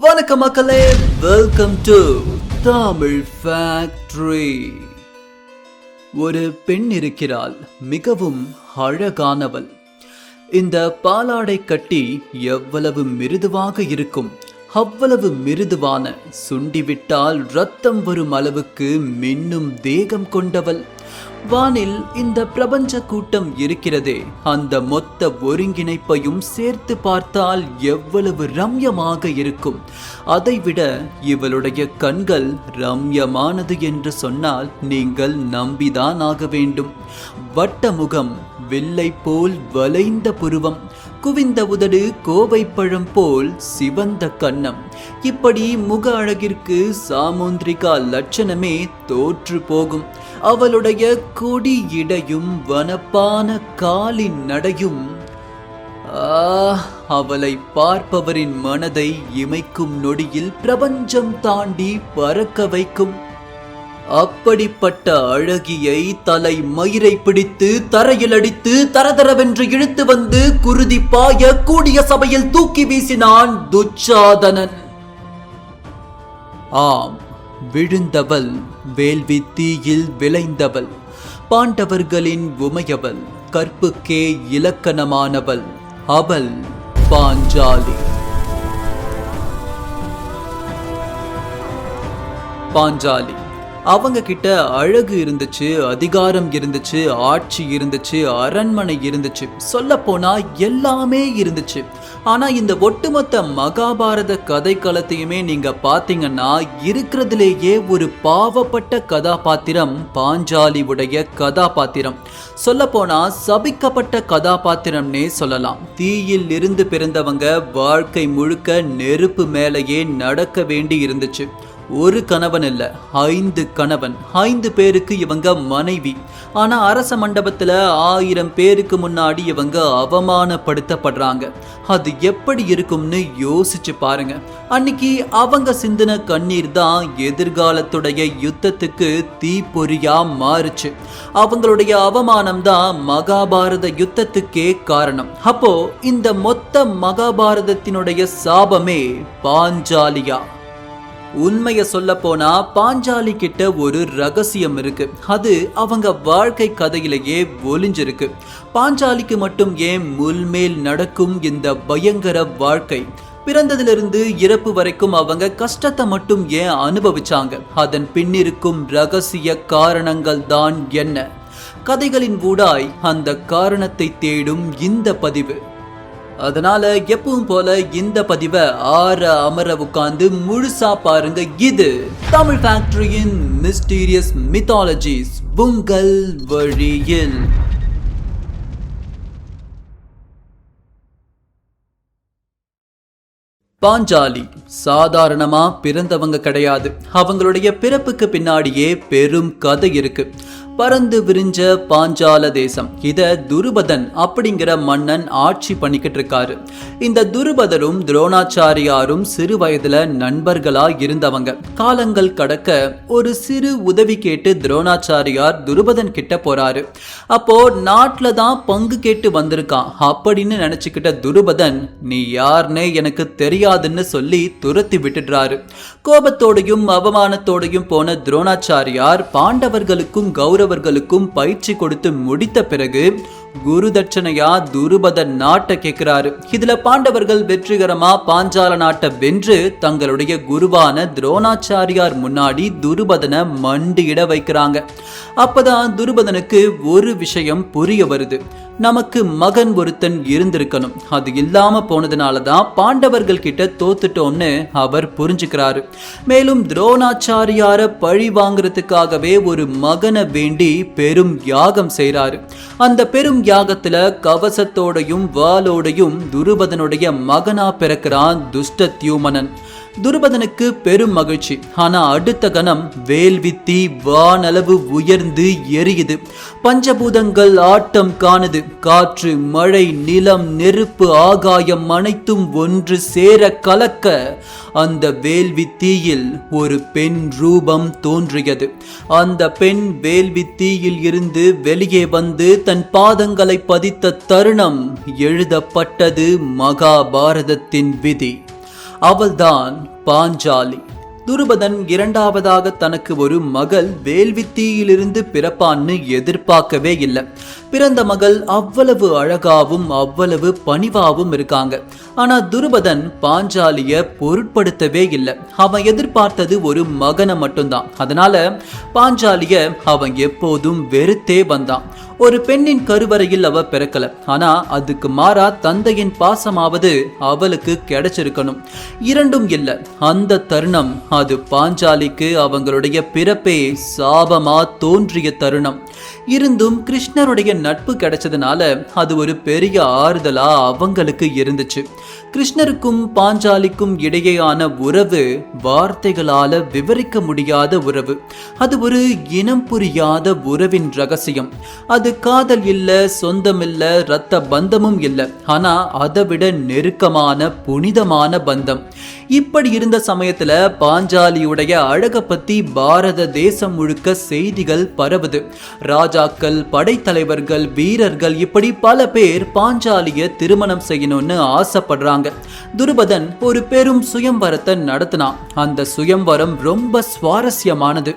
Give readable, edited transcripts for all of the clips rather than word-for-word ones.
வணக்கம் மக்களே, welcome to Tamil factory. ஒரு பெண் இருக்கிறாள், மிகவும் அழகானவள். இந்த பாலாடை கட்டி எவ்வளவு மிருதுவாக இருக்கும், அவ்வளவு மிருதுவான, சுண்டிவிட்டால் ரத்தம் வரும் அளவுக்கு மின்னும் தேகம் கொண்டவள். வானில் இந்த பிரபஞ்ச கூட்டம் இருக்கிறதே, அந்த மொத்த ஒருங்கிணைப்பையும் சேர்த்து பார்த்தால் எவ்வளவு ரம்யமாக இருக்கும். அதைவிட இவளுடைய கண்கள் ரம்யமானது என்று சொன்னால் நீங்கள் நம்பிதான் ஆக வேண்டும். வட்ட முகம், வில்லை போல் வளைந்த புருவம், குவிந்த உதடு, கோவை பழம் போல் சிவந்த கன்னம். இப்படி முக அழகிற்கு சாமுந்திரிகா லட்சணமே தோற்று போகும். அவளுடைய கொடி இடையும் வனப்பான காலின் நடையும் அவளை பார்ப்பவரின் மனதை இமைக்கும் நொடியில் பிரபஞ்சம் தாண்டி பறக்க வைக்கும். அப்படிப்பட்ட அழகியை தலை மயிரை பிடித்து தரையில் அடித்து தரதரவென்று இழுத்து வந்து குருதி பாய கூடிய சபையில் தூக்கி வீசினான் துச்சாதனன். ஆம், விழுந்தவள், வேள்வி தீயில் விளைந்தவள், பாண்டவர்களின் உமையவள், கற்புக்கே இலக்கணமானவள், அவள் பாஞ்சாலி. பாஞ்சாலி அவங்க கிட்ட அழகு இருந்துச்சு, அதிகாரம் இருந்துச்சு, ஆட்சி இருந்துச்சு, அரண்மனை இருந்துச்சு, சொல்ல போனா எல்லாமே இருந்துச்சு. ஆனா இந்த ஒட்டுமொத்த மகாபாரத கதை களத்தையுமே நீங்க பாத்தீங்கன்னா இருக்கிறதுலேயே ஒரு பாவப்பட்ட கதாபாத்திரம் பாஞ்சாலி உடைய கதாபாத்திரம். சொல்ல போனா சபிக்கப்பட்ட கதாபாத்திரம்னே சொல்லலாம். தீயில் இருந்து பிறந்தவங்க வாழ்க்கை முழுக்க நெருப்பு மேலேயே நடக்க வேண்டி இருந்துச்சு. ஒரு கணவன் இல்ல, 5 கணவன், 5 பேருக்கு இவங்க மனைவி. ஆனா அரச மண்டபத்துல 1000 பேருக்கு முன்னாடி இவங்க அவமானப்படுத்தப்படுறாங்க. அது எப்படி இருக்கும்னு யோசிச்சு பாருங்க. அன்னைக்கு அவங்க சிந்தின கண்ணீர் தான் எதிர்காலத்துடைய யுத்தத்துக்கு தீப்பொறியா மாறுச்சு. அவங்களுடைய அவமானம் தான் மகாபாரத யுத்தத்துக்கே காரணம். அப்போ இந்த மொத்த மகாபாரதத்தினுடைய சாபமே பாஞ்சாலியா? உண்மைய சொல்ல போனா பாஞ்சாலி கிட்ட ஒரு ரகசியம் இருக்கு. அது அவங்க வாழ்க்கை கதையிலேயே ஒளிஞ்சிருக்கு. பாஞ்சாலிக்கு மட்டும் ஏன் முள்மேல் நடக்கும் இந்த பயங்கர வாழ்க்கை? பிறந்ததிலிருந்து இறப்பு வரைக்கும் அவங்க கஷ்டத்தை மட்டும் ஏன் அனுபவிச்சாங்க? அதன் பின்னிருக்கும் ரகசிய காரணங்கள் தான் என்ன? கதைகளின் ஊடாய் அந்த காரணத்தை தேடும் இந்த பதிவு. அதனால எப்பவும் போல இந்த பதிவை அமர உட்கார்ந்து முழுசா பாருங்க. இது தமிழ் ஃபேக்டரியின் மிஸ்டீரியஸ் மித்தாலஜிஸ் உங்கள் வழியில். பாஞ்சாலி சாதாரணமா பிறந்தவங்க கிடையாது. அவங்களுடைய பிறப்புக்கு பின்னாடியே பெரும் கதை இருக்கு. பறந்து விரிஞ்ச பாஞ்சால தேசம், இத துருபதன் அப்படிங்கிற மன்னன் ஆட்சி பண்ணிக்கிட்டு இருக்காரு. இந்த துருபதரும் துரோணாச்சாரியாரும் சிறு வயதுல நண்பர்களா இருந்தவங்க. காலங்கள் கடக்க ஒரு சிறு உதவி கேட்டு துரோணாச்சாரியார் துருபதன் கிட்ட போறாரு. அப்போ நாட்டுல தான் பங்கு கேட்டு வந்திருக்கான் அப்படின்னு நினைச்சுக்கிட்ட துருபதன், நீ யாருன்னே எனக்கு தெரியாதுன்னு சொல்லி துரத்தி விட்டுடுறாரு. கோபத்தோடையும் அவமானத்தோடையும் போன துரோணாச்சாரியார் பாண்டவர்களுக்கும் கௌரவர்களுக்கும் பயிற்சி கொடுத்து முடித்த பிறகு குரு தட்சணையா துருபதன் நாட்டை கேட்கிறாரு. இதுல பாண்டவர்கள் வெற்றிகரமா பாஞ்சால நாட்டை வென்று தங்களுடைய குருவான துரோணாச்சாரியார் முன்னாடி துருபதனை மண்டியிட வைக்கிறாங்க. அப்பதான் துருபதனுக்கு ஒரு விஷயம் புரிய வருது. நமக்கு மகன் ஒருத்தன் இருந்திருக்கணும், அது இல்லாம போனதுனாலதான் பாண்டவர்கள் கிட்ட தோத்துட்டோம்னு அவர் புரிஞ்சுக்கிறாரு. மேலும் துரோணாச்சாரியார பழி வாங்குறதுக்காகவே ஒரு மகனை வேண்டி பெரும் யாகம் செய்யறாரு. அந்த பெரும் யாகத்துல கவசத்தோடையும் வாளோடையும் துருபதனுடைய மகனா பிறக்கிறான் துஷ்டத்யுமனன். துருபதனுக்கு பெரும் மகிழ்ச்சி. ஆனா அடுத்த கணம் வேல்வித்தி வானளவு உயர்ந்து எரியுது. பஞ்சபூதங்கள் ஆட்டம் காணுது. காற்று, மழை, நிலம், நெருப்பு, ஆகாயம் அனைத்தும் ஒன்று சேர கலக்க அந்த வேள்வி தீயில் ஒரு பெண் ரூபம் தோன்றியது. அந்த பெண் வேள்வி தீயில் இருந்து வெளியே வந்து தன் பாதங்களை பதித்த தருணம் எழுதப்பட்டது மகாபாரதத்தின் விதி. அவள்தான் பாஞ்சாலி. துருபதன் இரண்டாவதாக தனக்கு ஒரு மகள் வேள்வித்தீயிலிருந்து பிறப்பான்னு எதிர்பார்க்கவே இல்லை. பிறந்த மகள் அவ்வளவு அழகாவும் அவ்வளவு பணிவாவும் இருக்காங்க. ஆனா துருபதன் பாஞ்சாலிய பொருட்படுத்தவே இல்லை. அவன் எதிர்பார்த்தது ஒரு மகனை மட்டும்தான். அதனால பாஞ்சாலிய அவன் எப்போதும் வெறுத்தே வந்தான். ஒரு பெண்ணின் கருவறையில் அவ பிறக்கல, ஆனா அதுக்கு மாறா தந்தையின் பாசமாவது அவளுக்கு கிடைச்சிருக்கணும். இரண்டும் இல்ல. அந்த தருணம் அது பாஞ்சாலிக்கு அவங்களுடைய பிறப்பே சாபமா தோன்றிய தருணம். இருந்தும் கிருஷ்ணருடைய நட்பு கிடைச்சதுனால அது ஒரு பெரிய ஆறுதலா அவங்களுக்கு இருந்துச்சு. கிருஷ்ணருக்கும் பாஞ்சாலிக்கும் இடையேயான உறவு வார்த்தைகளால விவரிக்க முடியாத உறவு. அது ஒரு இனம் புரியாத உறவின் ரகசியம். அது காதல் இல்ல, சொந்தம் இல்ல, இரத்த பந்தமும் இல்ல. ஆனா அதை விட நெருக்கமான புனிதமான பந்தம். இப்படி இருந்த சமயத்துல பாஞ்சாலியுடைய அழக பத்தி பாரத தேசம் முழுக்க செய்திகள் பரவுது. ராஜாக்கள், படைத்தலைவர்கள், வீரர்கள் இப்படி பல பேர் பாஞ்சாலிய திருமணம் செய்யணும்னு ஆசைப்படுறாங்க. துருபதன் ஒரு பெரும் சுயம்வரத்தை நடத்தினான். அந்த சுயம்வரம் ரொம்ப சுவாரஸ்யமானது.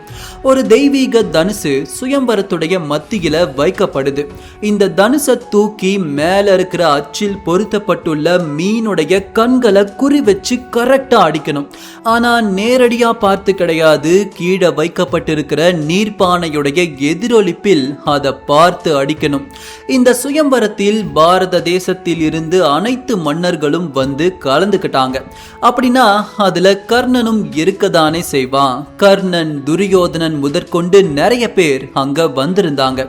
ஒரு தெய்வீக தனுசு சுயம்வரத்துடைய மத்தியில வைக்கப்படுது. இந்த தனுசை தூக்கி மேல இருக்கிற அச்சில் பொருத்தப்பட்டுள்ள மீனுடைய கண்களை குறி வச்சு கரெக்டா அடிக்கணும். ஆனா நேரடியா பார்த்து கிடையாது, கீழே வைக்கப்பட்டிருக்கிற நீர்ப்பானையுடைய எதிரொலிப்பில் அதை பார்த்து அடிக்கணும். இந்த சுயம்வரத்தில் பாரத தேசத்தில் இருந்து அனைத்து மன்னர்களும் வந்து கலந்துக்கிட்டாங்க. அப்படின்னா அதுல கர்ணனும் இருக்கதானே செய்வான். கர்ணன், துரியோதனன் முதற்கொண்டு நிறைய பேர் அங்க வந்திருந்தாங்க.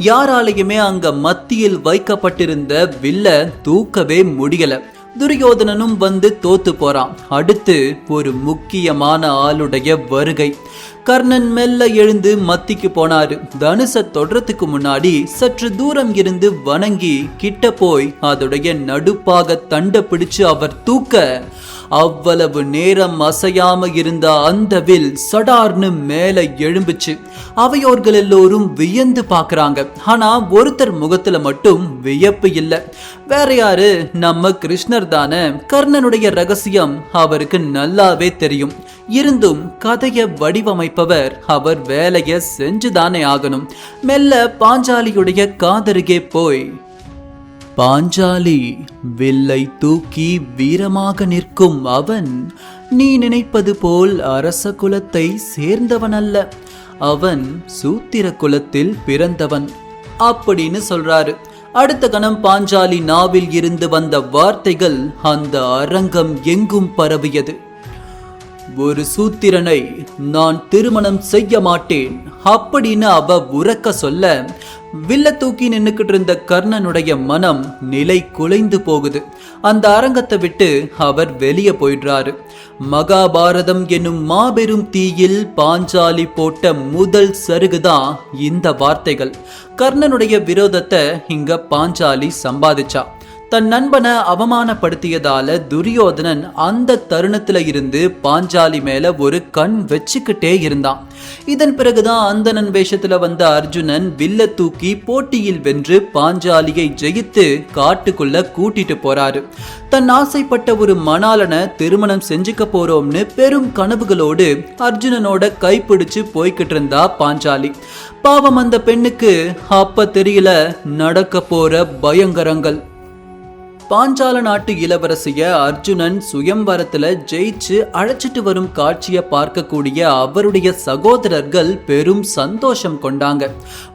யாராலையுமே அங்க மத்தியில் வைக்கப்பட்டிருந்த வில்ல தூக்கவே முடியல. துரியோதனனும் வந்து தோத்து போறான். அடுத்து ஒரு முக்கியமான ஆளுடைய வருகை. கர்ணன் மெல்ல எழுந்து மத்திக்கு போனாரு. தனுசை தொடறதுக்கு முன்னாடி சற்று தூரம் இருந்து வணங்கி கிட்ட போய் அதோடைய நடுப்பாக தண்டை பிடிச்சு அவர் தூக்க, அவ்வளவு நேரம் அசையாம இருந்த அந்த வில் சடார்னு மேல எழும்புச்சு. அவையோர்கள் எல்லோரும் வியந்து பாக்குறாங்க. ஆனா ஒருத்தர் முகத்துல மட்டும் வியப்பு இல்ல. வேற யாரு? நம்ம கிருஷ்ணர் தானே. கர்ணனுடைய ரகசியம் அவருக்கு நல்லாவே தெரியும். இருந்தும் கதையை வடிவமைப்பவர் அவர் வேலையை செஞ்சுதானே ஆகணும். மெல்ல பாஞ்சாலியுடைய காதருகே போய், பாஞ்சாலி, வில்லை தூக்கி வீரமாக நிற்கும் அவன் நீ நினைப்பது போல் அரச குலத்தை சேர்ந்தவன் அல்ல. அவன் சூத்திர குலத்தில் பிறந்தவன் அப்படின்னு சொல்றாரு. அடுத்த கணம் பாஞ்சாலி நாவில் இருந்து வந்த வார்த்தைகள் அந்த அரங்கம் எங்கும் பரவியது. ஒரு சூத்திரனை நான் திருமணம் செய்ய மாட்டேன் அப்படின்னு அவ உரக்க சொல்ல, வில்ல தூக்கி நின்னுக்கிட்டு இருந்த கர்ணனுடைய மனம் நிலை குலைந்து போகுது. அந்த அரங்கத்தை விட்டு அவர் வெளியே போயிடுறாரு. மகாபாரதம் என்னும் மாபெரும் தீயில் பாஞ்சாலி போட்ட முதல் சருகுதான் இந்த வார்த்தைகள். கர்ணனுடைய விரோதத்தை இங்க பாஞ்சாலி சம்பாதிச்சா. தன் நண்பனை அவமானப்படுத்தியதால துரியோதனன் அந்த தருணத்துல இருந்து பாஞ்சாலி மேல ஒரு கண் வச்சுக்கிட்டே இருந்தான். இதன் பிறகுதான் அந்தணன் வேஷத்துல வந்த அர்ஜுனன் வில்ல தூக்கி போட்டியில் வென்று பாஞ்சாலியை ஜெயித்து காட்டுக்குள்ள கூட்டிட்டு போறாரு. தன் ஆசைப்பட்ட ஒரு மணாளனை திருமணம் செஞ்சுக்க போறோம்னு பெரும் கனவுகளோடு அர்ஜுனனோட கைப்பிடிச்சு போய்கிட்டு இருந்தா பாஞ்சாலி. பாவம் அந்த பெண்ணுக்கு அப்ப தெரியல நடக்க போற பயங்கரங்கள். பாஞ்சால நாட்டு இளவரசிய அர்ஜுனன் சுயம்வரத்துல ஜெயிச்சு அழைச்சிட்டு வரும் காட்சியை பார்க்கக்கூடிய அவருடைய சகோதரர்கள் பெரும் சந்தோஷம் கொண்டாங்க.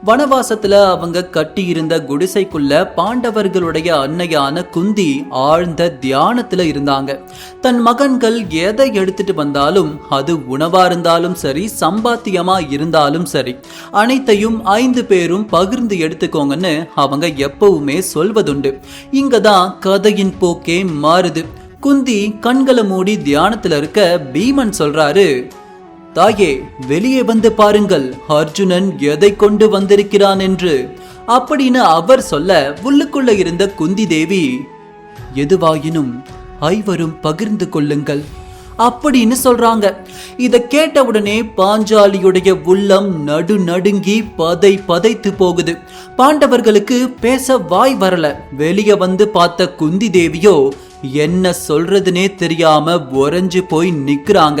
வனவாசத்துல அவங்க கட்டியிருந்த குடிசைக்குள்ள பாண்டவர்களுடைய அன்னையான குந்தி ஆழ்ந்த தியானத்துல இருந்தாங்க. தன் மகன்கள் எதை எடுத்துட்டு வந்தாலும், அது உணவா இருந்தாலும் சரி, சம்பாத்தியமா இருந்தாலும் சரி, அனைத்தையும் 5 பேரும் பகிர்ந்து எடுத்துக்கோங்கன்னு அவங்க எப்பவுமே சொல்வதுண்டு. இங்கதான் கதையின் போக்கே மாறுது. குந்தி கண்களை மூடி தியானத்துல இருக்க பீமன் சொல்றாரு, தாயே, வெளியே வந்து பாருங்கள், அர்ஜுனன் எதை கொண்டு வந்திருக்கிறான் என்று. அப்படின்னு அவர் சொல்ல, உள்ளுக்குள்ள இருந்த குந்தி தேவி, எதுவாயினும் 5வரும் பகிர்ந்து கொள்ளுங்கள் அப்படின்னு சொல்றாங்க. இத கேட்ட உடனே பாஞ்சாலியுடைய உள்ளம் நடுங்கி பதைத்து போகுது. பாண்டவர்களுக்கு பேச வாய் வரல. வெளியே வந்து பார்த்த குந்தி தேவியோ என்ன சொல்றதுனே தெரியாம உறைஞ்சு போய் நிக்கிறாங்க.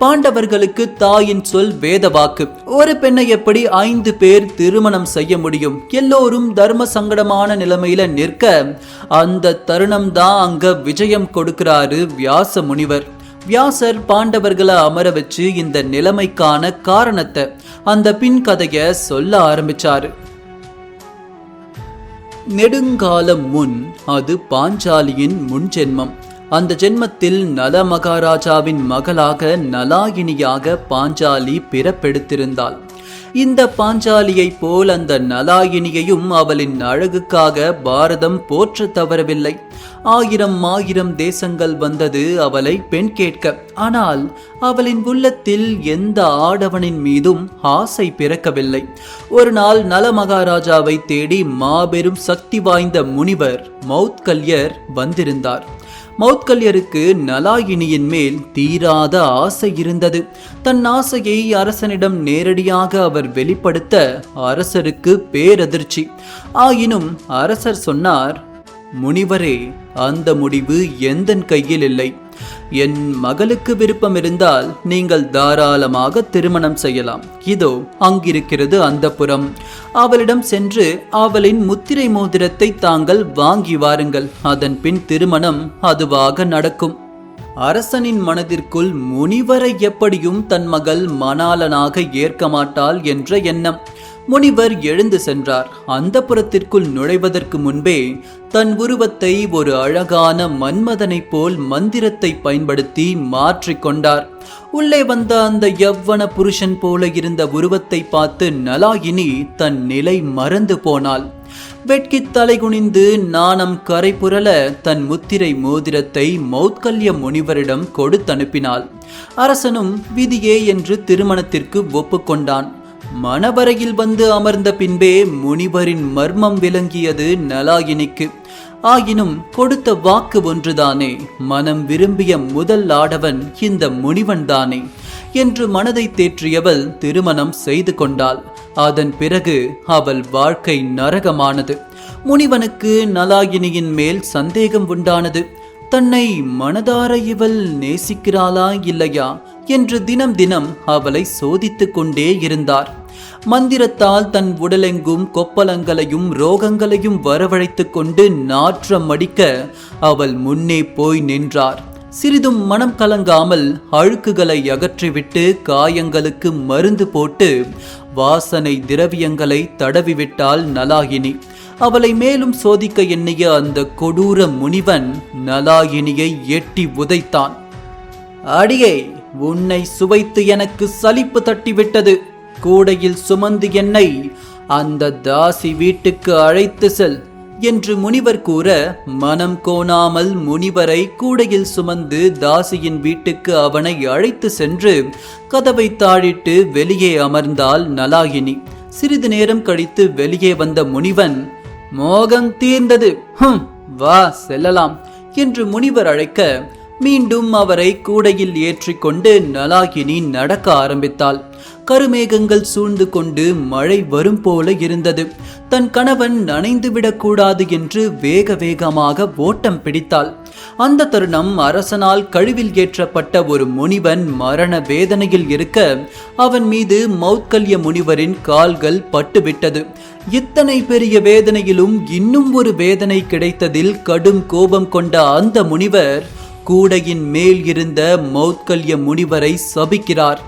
பாண்டவர்களுக்கு தாயின் சொல் வேதவாக்கு. ஒரு பெண்ணை எப்படி 5 பேர் திருமணம் செய்ய முடியும்? எல்லோரும் தர்ம சங்கடமான நிலைமையில நிற்க அந்த தருணம் தான் அங்க விஜயம் கொடுக்கிறாரு வியாச முனிவர். வியாசர் பாண்டவர்களை அமர வச்சு இந்த நிலைமைக்கான காரணத்தை, அந்த பின் கதைய சொல்ல ஆரம்பிச்சாரு. நெடுங்காலம் முன், அது பாஞ்சாலியின் முன் ஜென்மம். அந்த ஜென்மத்தில் நல மகாராஜாவின் மகளாக நலாயினியாக பாஞ்சாலி பிறப்பெடுத்திருந்தாள். இந்த பாஞ்சாலியை போல் அந்த நலாயினியையும் அவளின் அழகுக்காக பாரதம் போற்ற தவறவில்லை. 1000 தேசங்கள் வந்தது அவளை பெண் கேட்க. ஆனால் அவளின் உள்ளத்தில் எந்த ஆடவனின் மீதும் ஆசை பிறக்கவில்லை. ஒரு நாள் நல மகாராஜாவை தேடி மாபெரும் சக்தி வாய்ந்த முனிவர் மௌத்கல்யர் வந்திருந்தார். மௌத்கல்யருக்கு நலாயினியின் மேல் தீராத ஆசை இருந்தது. தன் ஆசையை அரசனிடம் நேரடியாக அவர் வெளிப்படுத்த அரசருக்கு பேரதிர்ச்சி. ஆயினும் அரசர் சொன்னார், முனிவரே, அந்த முடிவு எந்தன் கையில் இல்லை. என் மகளுக்கு விருப்பம் இருந்தால் நீங்கள் தாராளமாக திருமணம் செய்யலாம். இதோ அங்கிருக்கிறது அந்தப்புறம். அவளிடம் சென்று அவளின் முத்திரை மோதிரத்தை தாங்கள் வாங்கி வாருங்கள். அதன் பின் திருமணம் அதுவாக நடக்கும். அரசனின் மனதிற்குள் முனிவரை எப்படியும் தன் மகள் மணாளனாக ஏற்க மாட்டாள் என்ற எண்ணம். முனிவர் எழுந்து சென்றார். அந்தப்புரத்திற்குள் நுழைவதற்கு முன்பே தன் உருவத்தை ஒரு அழகான மன்மதனைப் போல் மந்திரத்தை பயன்படுத்தி மாற்றிக்கொண்டார். உள்ளே வந்த அந்த யவ்வன புருஷன் போல இருந்த உருவத்தை பார்த்து நலாயினி தன் நிலை மறந்து போனாள். வெட்கி தலைகுனிந்து நாணம் கரை புரள தன் முத்திரை மோதிரத்தை மௌத்கல்ய முனிவரிடம் கொடுத்தனுப்பினாள். அரசனும் விதியே என்று திருமணத்திற்கு ஒப்புக்கொண்டான். மணவரையில் வந்து அமர்ந்த பின்பே முனிவரின் மர்மம் விளங்கியது நலாயினிக்கு. ஆயினும் கொடுத்த வாக்கு ஒன்றுதானே, மனம் விரும்பிய முதல் ஆடவன் இந்த முனிவன் தானே என்று மனதை தேற்றியவள் திருமணம் செய்து கொண்டாள். அதன் பிறகு அவள் வாழ்க்கை நரகமானது. முனிவனுக்கு நலாயினியின் மேல் சந்தேகம் உண்டானது. தன்னை மனதார இவள் நேசிக்கிறாளா இல்லையா என்று தினம் தினம் அவளை சோதித்துக் கொண்டே இருந்தார். மந்திரத்தால் தன் உடலெங்கும் கொப்பளங்களையும் ரோகங்களையும் வரவழைத்துக் கொண்டு நாற்றம் அடிக்க அவள் முன்னே போய் நின்றார். சிறிதும் மனம் கலங்காமல் அழுக்குகளை அகற்றிவிட்டு காயங்களுக்கு மருந்து போட்டு வாசனை திரவியங்களை தடவிவிட்டாள் நலாயினி. அவளை மேலும் சோதிக்க எண்ணிய அந்த கொடூர முனிவன் நலாயினியை எட்டி உதைத்தான். அடியே, உன்னை சுவைத்து எனக்கு சலிப்பு தட்டிவிட்டது. கூடையில் சுமந்து என்னை அந்த தாசி வீட்டுக்கு அழைத்து செல் என்று முனிவர் கூற, மனம் கோணாமல் முனிவரை கூடையில் சுமந்து தாசியின் வீட்டுக்கு அவனை அழைத்து சென்று கதவை தாழிட்டு வெளியே அமர்ந்தாள் நலாயினி. சிறிது நேரம் கழித்து வெளியே வந்த முனிவன், மோகம் தீர்ந்தது, வா செல்லலாம் என்று முனிவர் அழைக்க மீண்டும் அவரை கூடையில் ஏற்றிக்கொண்டு நலாயினி நடக்க ஆரம்பித்தாள். கருமேகங்கள் சூழ்ந்து கொண்டு மழை வரும் போல இருந்தது. தன் கணவன் நனைந்துவிடக்கூடாது என்று வேக வேகமாக ஓட்டம் பிடித்தாள். அந்த தருணம் அரசனால் கழுவில் ஏற்றப்பட்ட ஒரு முனிவன் மரண வேதனையில் இருக்க அவன் மீது மௌத்கல்ய முனிவரின் கால்கள் பட்டுவிட்டது. இத்தனை பெரிய வேதனையிலும் இன்னும் ஒரு வேதனை கிடைத்ததில் கடும் கோபம் கொண்ட அந்த முனிவர் கூடையின் மேல் இருந்த மௌத்கல்ய முனிவரை சபிக்கிறார்.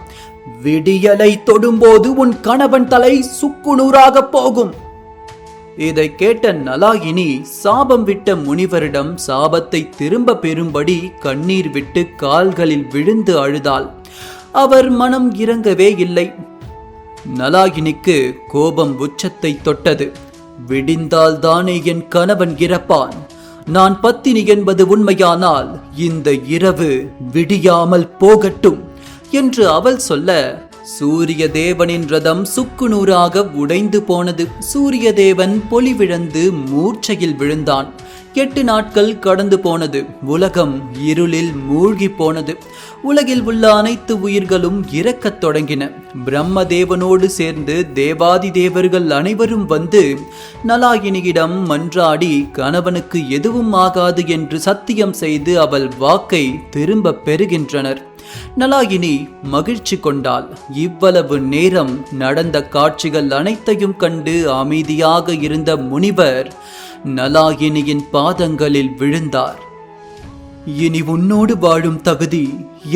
விடியலை தொடும்போது உன் கணவன் தலை சுக்குநூறாக போகும். இதை கேட்ட நலாயினி சாபம் விட்ட முனிவரிடம் சாபத்தை திரும்ப பெறும்படி கண்ணீர் விட்டு கால்களில் விழுந்து அழுதாள். அவர் மனம் இறங்கவே இல்லை. நலாயினிக்கு கோபம் உச்சத்தை தொட்டது. விடிந்தால் தானே என் கணவன் இறப்பான். நான் பத்தினி என்பது உண்மையானால் இந்த இரவு விடியாமல் போகட்டும் என்று அவள் சொல்ல, சூரிய தேவனின் ரதம் சுக்குநூறாக உடைந்து போனது. சூரிய தேவன் பொலிவிழந்து மூர்ச்சையில் விழுந்தான். 8 நாட்கள் கடந்து போனது. உலகம் இருளில் மூழ்கி போனது. உலகில் உள்ள அனைத்து உயிர்களும் இறக்கத் தொடங்கின. பிரம்மதேவனோடு சேர்ந்து தேவாதி தேவர்கள் அனைவரும் வந்து நலாயினியிடம் மன்றாடி கணவனுக்கு எதுவும் ஆகாது என்று சத்தியம் செய்து அவள் வாக்கை திரும்ப பெறுகின்றனர். நலாயினி மகிழ்ச்சி கொண்டாள். இவ்வளவு நேரம் நடந்த காட்சிகள் அனைத்தையும் கண்டு அமைதியாக இருந்த முனிவர் நலாயினியின் பாதங்களில் விழுந்தார். இனி உன்னோடு வாழும் தகுதி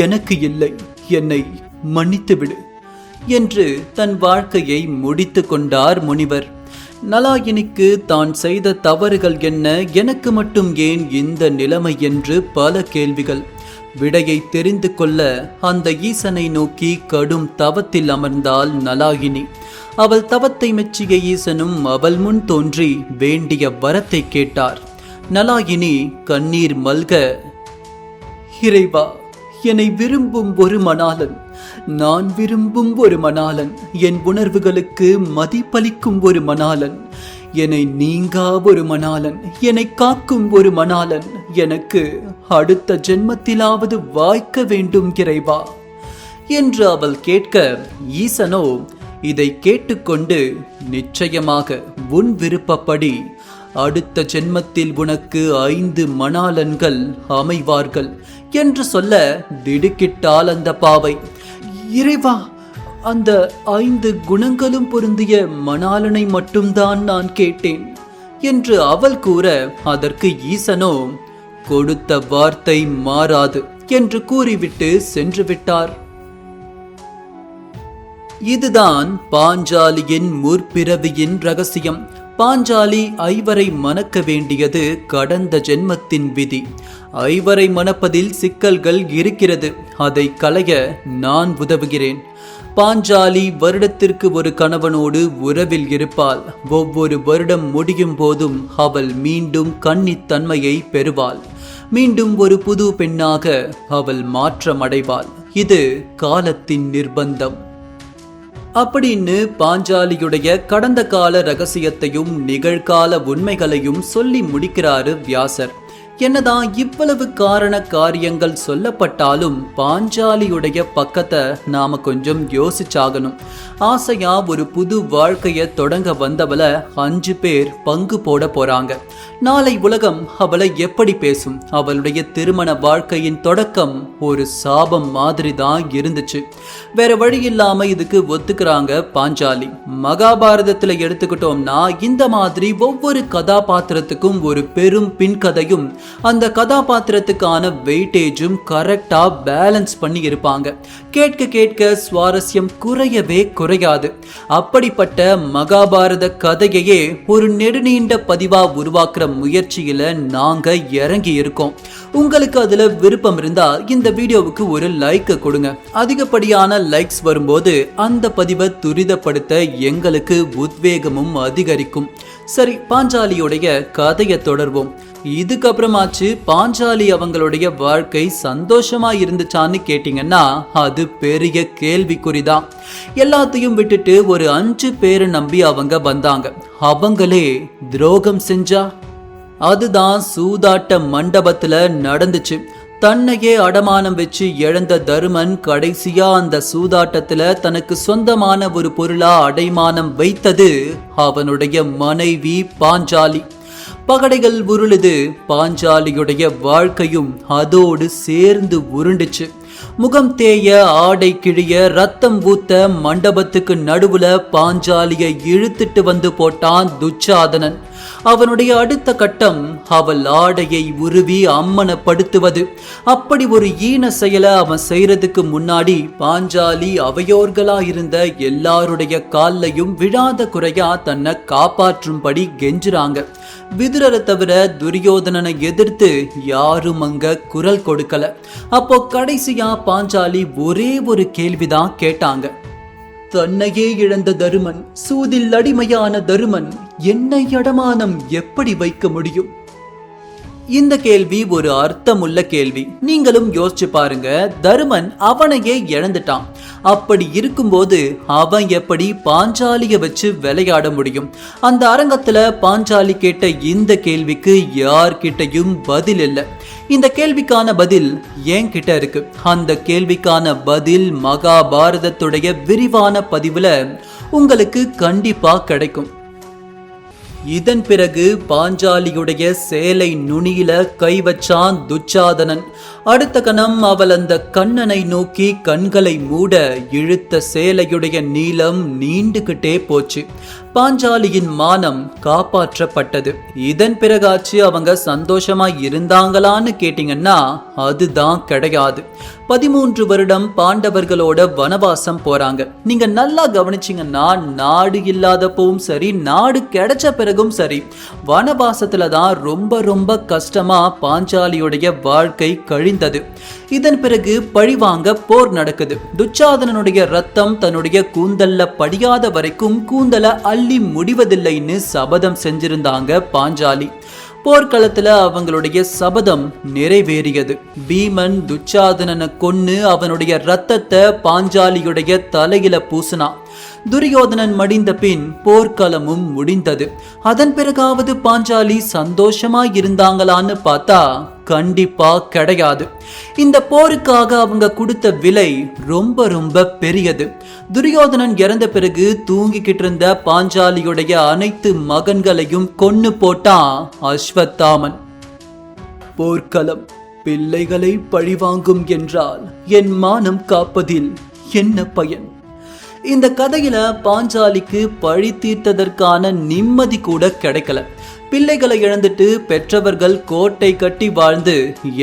எனக்கு இல்லை, என்னை மன்னித்துவிடு என்று தன் வாழ்க்கையை முடித்து கொண்டார் முனிவர். நலாயினிக்கு தான் செய்த தவறுகள் என்ன, எனக்கு மட்டும் ஏன் இந்த நிலைமை என்று பல கேள்விகள். விடையை தெரிந்து கொள்ள அந்த ஈசனை நோக்கி கடும் தவத்தில் அமர்ந்தாள் நலாயினி. அவள் தவத்தை மெச்சிய ஈசனும் அவள் முன் தோன்றி வேண்டிய வரத்தை கேட்டார். நலாயினி கண்ணீர் மல்க, இறைவா, என்னை விரும்பும் ஒரு மணாளன், நான் விரும்பும் ஒரு மணாளன், என் உணர்வுகளுக்கு மதிப்பளிக்கும் ஒரு மணாளன், என்னை நீங்கா ஒரு மணாளன், என்னை காக்கும் ஒரு மணாளன் எனக்கு அடுத்த ஜென்மத்திலாவது வாய்க்க வேண்டும் இறைவா என்று அவள் கேட்க, ஈசனோ இதை கேட்டுக்கொண்டு, நிச்சயமாக உன் விருப்பப்படி அடுத்த ஜென்மத்தில் உனக்கு 5 மணாளன்கள் அமைவார்கள் என்று சொல்ல திடுக்கிட்டால் அந்த பாவை. இறைவா, அந்த 5 குணங்களும் பொருந்திய மணாளனை மட்டும்தான் நான் கேட்டேன் என்று அவள் கூற, அதற்கு ஈசனோ கொடுத்த வார்த்தை மாறாது என்று கூறிவிட்டு சென்று விட்டார். இதுதான் பாஞ்சாலியின் முற்பிறவியின் ரகசியம். பாஞ்சாலி ஐவரை மணக்க வேண்டியது கடந்த ஜென்மத்தின் விதி. ஐவரை மணப்பதில் சிக்கல்கள் இருக்கிறது, அதை களைய நான் உதவுகிறேன். பாஞ்சாலி வருடத்திற்கு ஒரு கணவனோடு உறவில் இருப்பாள். ஒவ்வொரு வருடம் முடியும் போதும் அவள் மீண்டும் கன்னித்தன்மையை பெறுவாள். மீண்டும் ஒரு புது பெண்ணாக அவள் மாற்றமடைவாள். இது காலத்தின் நிர்பந்தம். அப்படின்னு பாஞ்சாலியுடைய கடந்த கால ரகசியத்தையும் நிகழ்கால உண்மைகளையும் சொல்லி முடிக்கிறாரு வியாசர். என்னதான் இவ்வளவு காரண காரியங்கள் சொல்லப்பட்டாலும் பாஞ்சாலியுடைய பக்கத்தை நாம கொஞ்சம் யோசிச்சாகணும். ஆசையா ஒரு புது வாழ்க்கைய தொடங்க வந்தவள 5 பேர் பங்கு போட போறாங்க. நாளை உலகம் அவளை எப்படி பேசும்? அவளுடைய திருமண வாழ்க்கையின் தொடக்கம் ஒரு சாபம் மாதிரி தான் இருந்துச்சு. வேற வழி இல்லாம இதுக்கு ஒத்துக்கிறாங்க பாஞ்சாலி. மகாபாரதத்துல எடுத்துக்கிட்டோம்னா இந்த மாதிரி ஒவ்வொரு கதாபாத்திரத்துக்கும் ஒரு பெரும் பின்கதையும் அந்த கதாபாத்திரத்துக்கான வெயிட்டேஜும் கரெக்டா பேலன்ஸ் பண்ணி இருப்பாங்க. கேட்க கேட்க சுவாரஸ்யம் குறையவே குறையாது. அப்படிப்பட்ட மகாபாரத கதையையே ஒரு நெடுநீண்ட பதிவா உருவாக்குற முயற்சியில நாங்க இறங்கி இருக்கோம். உங்களுக்கு அதுல விருப்பம் இருந்தா இந்த வீடியோவுக்கு ஒரு லைக் கொடுங்க. அதிகப்படியான லைக்ஸ் வரும்போது அந்த பதிவை துரிதப்படுத்த எங்களுக்கு உத்வேகமும் அதிகரிக்கும். சரி, பாஞ்சாலியுடைய கதையை தொடர்வோம். இதுக்கப்புறமாச்சு பாஞ்சாலி அவங்களுடைய வாழ்க்கை சந்தோஷமா இருந்துச்சான்னு கேட்டீங்கன்னா அது பெரிய கேள்விக்குறிதான். எல்லாத்தையும் விட்டுட்டு ஒரு 5 பேரை நம்பி அவங்க வந்தாங்க. அவங்களே துரோகம் செஞ்சா? அதுதான் சூதாட்ட மண்டபத்துல நடந்துச்சு. தன்னையே அடமானம் வச்சு இழந்த தருமன் கடைசியா அந்த சூதாட்டத்துல தனக்கு சொந்தமான ஒரு பொருளா அடைமானம் வைத்தது அவனுடைய மனைவி பாஞ்சாலி. பகடைகள் உருளுது. பாஞ்சாலியுடைய வாழ்க்கையும் அதோடு சேர்ந்து உருண்டுச்சு. முகம் தேய, ஆடை கிழிய, ரத்தம் ஊத்த மண்டபத்துக்கு நடுவுல பாஞ்சாலியை இழுத்துட்டு வந்து போட்டான் துச்சாதனன். அவனுடைய அடுத்த கட்டம் அவள் ஆடையை உருவி அம்மனப்படுத்துவது. அப்படி ஒரு ஈன செயலை அவன் செய்யறதுக்கு முன்னாடி பாஞ்சாலி அவையோர்களா இருந்த எல்லாருடைய கால்லையும் விழாத குறையா தன்னை காப்பாற்றும்படி கெஞ்சுறாங்க. விதுரரை தவிர துரியோதனனை எதிர்த்து யாரும் அங்க குரல் கொடுக்கல. அப்போ கடைசியா பாஞ்சாலி ஒரே ஒரு கேள்விதான் கேட்டாங்க. தன்னையே இழந்த தருமன், சூதில் அடிமையான தருமன் என்னை அடமானம் எப்படி வைக்க முடியும்? இந்த கேள்வி ஒரு அர்த்தமுள்ள கேள்வி. நீங்களும் யோசிச்சு பாருங்க. தருமன் அவனையே இழந்துட்டான். அப்படி இருக்கும்போது அவன் எப்படி பாஞ்சாலிய வச்சு விளையாட முடியும்? அந்த அரங்கத்துல பாஞ்சாலி கேட்ட இந்த கேள்விக்கு யார்கிட்டையும் பதில் இல்லை. இந்த கேள்விக்கான பதில் என்கிட்ட இருக்கு. அந்த கேள்விக்கான பதில் மகாபாரதத்துடைய விரிவான பதிவுல உங்களுக்கு கண்டிப்பா கிடைக்கும். இதன் பிறகு பாஞ்சாலியுடைய சேலை நுனியில கை வச்சான் துச்சாதனன். அடுத்த கணம் அவள் அந்த கண்ணனை நோக்கி கண்களை மூட இழுத்த சேலையுடைய நீளம் நீண்டுகிட்டே போச்சு. பாஞ்சாலியின் மானம் காப்பாற்றப்பட்டது. இதன் பிறகாச்சு அவங்க சந்தோஷமா இருந்தாங்களான்னு கேட்டீங்கன்னா அதுதான் கிடையாது. 13 வருடம் பாண்டவர்களோட வனவாசம் போறாங்க. நீங்க நல்லா கவனிச்சீங்கன்னா நாடு இல்லாதப்பவும் சரி, நாடு கிடைச்ச பிறகும் சரி, வனவாசத்துல தான் ரொம்ப ரொம்ப கஷ்டமா பாஞ்சாலியுடைய வாழ்க்கை கழிந்தது. இதன் பிறகு பழிவாங்க போர் நடக்குது. துச்சாதனனுடைய ரத்தம் தன்னுடைய கூந்தல்ல படியாத வரைக்கும் கூந்தல அள்ளி முடிவதில்லைன்னு சபதம் செஞ்சிருந்தாங்க பாஞ்சாலி. போர்க்களத்துல அவங்களுடைய சபதம் நிறைவேறியது. பீமன் துச்சாதனனை கொன்னு அவனுடைய ரத்தத்தை பாஞ்சாலியுடைய தலையில பூசினான். துரியோதனன் மடிந்த பின் போர்க்களமும் முடிந்தது. அதன் பிறகாவது பாஞ்சாலி சந்தோஷமா இருந்தாங்களான்னு பார்த்தா கண்டிப்பா கிடையாது. இந்த போருக்காக அவங்க கொடுத்த விலை ரொம்ப ரொம்ப பெரியது. துரியோதனன் இறந்த பிறகு தூங்கிக்கிட்டு இருந்த பாஞ்சாலியுடைய அனைத்து மகன்களையும் கொன்னு போட்டான் அஸ்வத்தாமன். போர்க்களம் பிள்ளைகளை பழிவாங்கும் என்றால் என் மானம் காப்பதில் என்ன பயன்? இந்த கதையில பாஞ்சாலிக்கு பழி தீர்த்ததற்கான நிம்மதி கூட கிடைக்கல. பிள்ளைகளை இழந்துட்டு பெற்றவர்கள் கோட்டை கட்டி வாழ்ந்து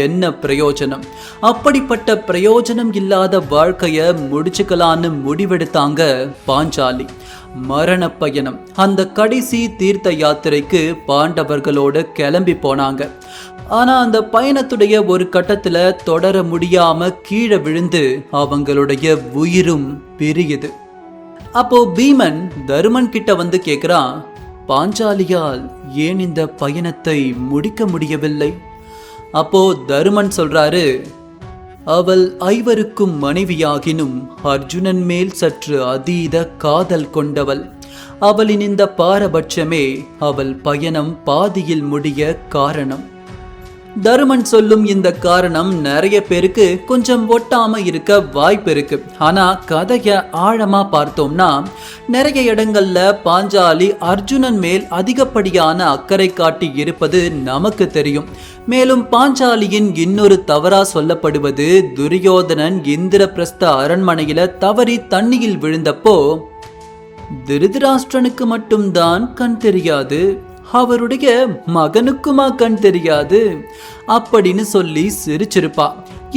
என்ன பிரயோஜனம்? அப்படிப்பட்ட பிரயோஜனம் இல்லாத வாழ்க்கைய முடிச்சுக்கலான்னு முடிவெடுத்தாங்க பாஞ்சாலி. மரண பயணம். அந்த கடைசி தீர்த்த யாத்திரைக்கு பாண்டவர்களோட கிளம்பி போனாங்க. ஆனா அந்த பயணத்துடைய ஒரு கட்டத்துல தொடர முடியாம கீழே விழுந்து அவங்களுடைய உயிரும் பிரியுது. அப்போ பீமன் தருமன் கிட்ட வந்து கேக்குறான், பாஞ்சாலியால் ஏன் இந்த பயணத்தை முடிக்க முடியவில்லை? அப்போ தருமன் சொல்றாரு, அவள் ஐவருக்கும் மனைவியாகினும் அர்ஜுனன் மேல் சற்று அதீத காதல் கொண்டவள். அவளின் இந்த பாரபட்சமே அவள் பயணம் பாதியில் முடிய காரணம். தருமன் சொல்லும் இந்த காரணம் நிறைய பேருக்கு கொஞ்சம் ஒட்டாம இருக்க வாய்ப்பு இருக்கு. ஆனா கதைய ஆழமா பார்த்தோம்னா நிறைய இடங்கள்ல பாஞ்சாலி அர்ஜுனன் மேல் அதிகப்படியான அக்கறை காட்டி இருப்பது நமக்கு தெரியும். மேலும் பாஞ்சாலியின் இன்னொரு தவறா சொல்லப்படுவது, துரியோதனன் இந்திரபிரஸ்த அரண்மனையில தவறி தண்ணியில் விழுந்தப்போ திருதராஷ்டிரனுக்கு மட்டும்தான் கண் தெரியாது, அவருடைய மகனுக்குமா கண் தெரியாது அப்படின்னு சொல்லி சிரிச்சிருப்பா.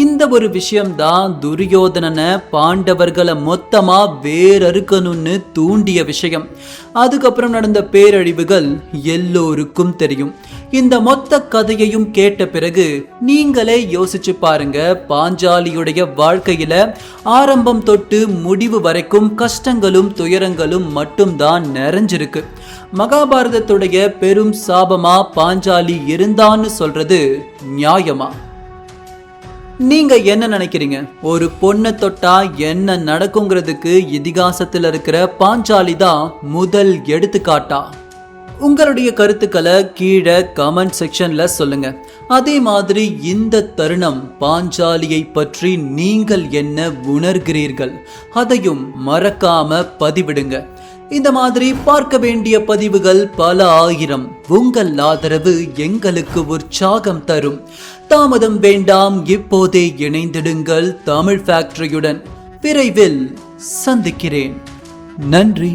இந்த ஒரு விஷயம்தான் துரியோதனனை பாண்டவர்களை மொத்தமா வேறறுக்கணும்னு தூண்டிய விஷயம். அதுக்கப்புறம் நடந்த பேரழிவுகள் எல்லோருக்கும் தெரியும். இந்த மொத்த கதையையும் கேட்ட பிறகு நீங்களே யோசிச்சு பாருங்க. பாஞ்சாலியுடைய வாழ்க்கையில ஆரம்பம் தொட்டு முடிவு வரைக்கும் கஷ்டங்களும் துயரங்களும் மட்டும்தான் நிறைஞ்சிருக்கு. மகாபாரதத்துடைய பெரும் சாபமா பாஞ்சாலி இருந்தான்னு சொல்றது நியாயமா? நீங்க என்ன நினைக்கிறீங்க? ஒரு பொண்ணை தொட்டா என்ன நடக்குங்கிறதுக்கு இதிகாசத்துல இருக்கிற பாஞ்சாலி தான் முதல் எடுத்துக்காட்டா? உங்களுடைய கருத்துக்களை கீழே கமெண்ட் செக்ஷன்ல சொல்லுங்க. அதே மாதிரி இந்த தருணம் பாஞ்சாலியை பற்றி நீங்கள் என்ன உணர்கிறீர்கள்? அதையும் மறக்காம பதிவிடுங்க. இந்த மாதிரி பார்க்க வேண்டிய பதிவுகள் பல ஆயிரம். உங்கள் ஆதரவு எங்களுக்கு உற்சாகம் தரும். தாமதம் வேண்டாம், இப்போதே இணைந்திடுங்கள் தமிழ் ஃபேக்டரியுடன். விரைவில் சந்திக்கிறேன். நன்றி.